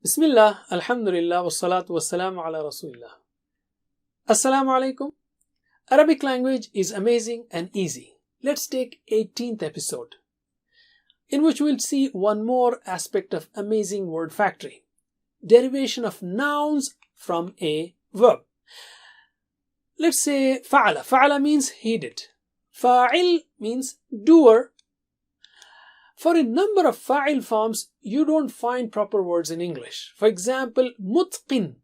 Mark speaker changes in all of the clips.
Speaker 1: Bismillah, Alhamdulillah, wassalatu wassalamu ala Rasulillah. Assalamu alaikum. Arabic language is amazing and easy. Let's take 18th episode, in which we'll see one more aspect of amazing word factory. Derivation of nouns from a verb. Let's say fa'ala. Fa'ala means he did. Fa'il means doer. For a number of fa'il forms, you don't find proper words in English. For example, mutqin,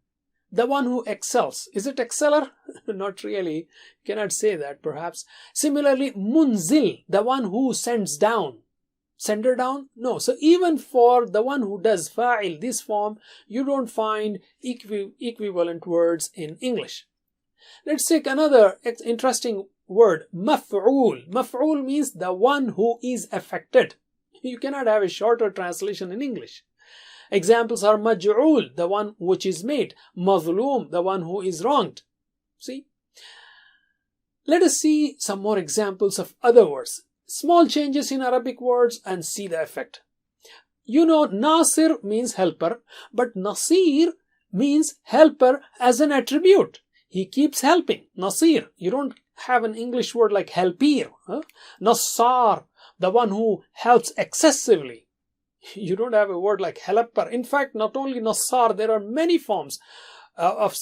Speaker 1: the one who excels. Is it exceller? Not really. Cannot say that perhaps. Similarly, munzil, the one who sends down. Sender down? No. So even for the one who does fa'il, this form, you don't find equivalent words in English. Let's take another interesting word, maf'ul. Maf'ul means the one who is affected. You cannot have a shorter translation in English. Examples are maj'ul, the one which is made. Mazloom, the one who is wronged. See? Let us see some more examples of other words. Small changes in Arabic words and see the effect. You know, Nasir means helper, but Nasir means helper as an attribute. He keeps helping. Nasir. You don't have an English word like helpir. Nassar, the one who helps excessively. You don't have a word like helper. In fact, not only Nassar, there are many forms of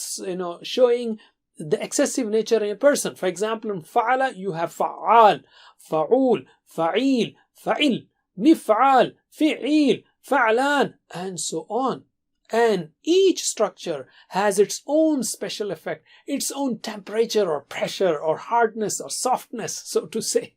Speaker 1: showing the excessive nature in a person. For example, in fa'ala, you have fa'al, fa'ul, fa'il, fa'il, mif'al, fi'il, fa'lan, and so on. And each structure has its own special effect, its own temperature or pressure or hardness or softness, so to say.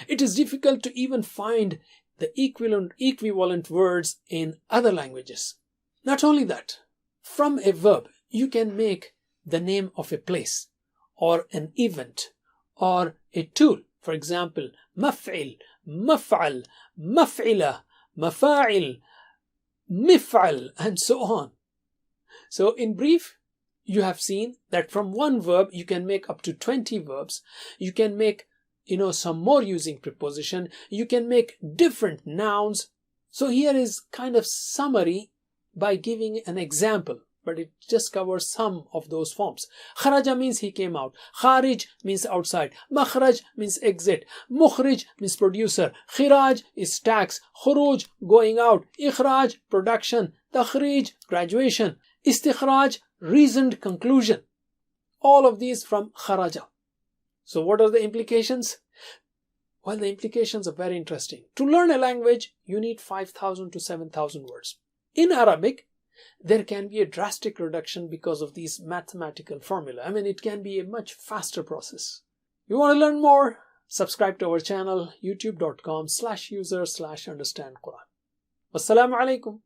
Speaker 1: It is difficult to even find the equivalent words in other languages. Not only that, from a verb, you can make the name of a place or an event or a tool. For example, maf'il, maf'al, maf'ila, mafa'il, mif'al, and so on. So in brief, you have seen that from one verb, you can make up to 20 verbs. You can make some more using preposition. You can make different nouns. So here is kind of summary by giving an example, but it just covers some of those forms. Kharaja means he came out. Kharij means outside. Makhraj means exit. Mukhrij means producer. Khiraj is tax. Khuruj, going out. Ikhraj, production. Takhrij, graduation. Istikhraj, reasoned conclusion. All of these from kharaja. So what are the implications? Well, the implications are very interesting. To learn a language, you need 5,000 to 7,000 words. In Arabic, there can be a drastic reduction because of these mathematical formula. I mean, it can be a much faster process. You want to learn more? Subscribe to our channel, youtube.com/user/understandquran. Wassalamu alaikum.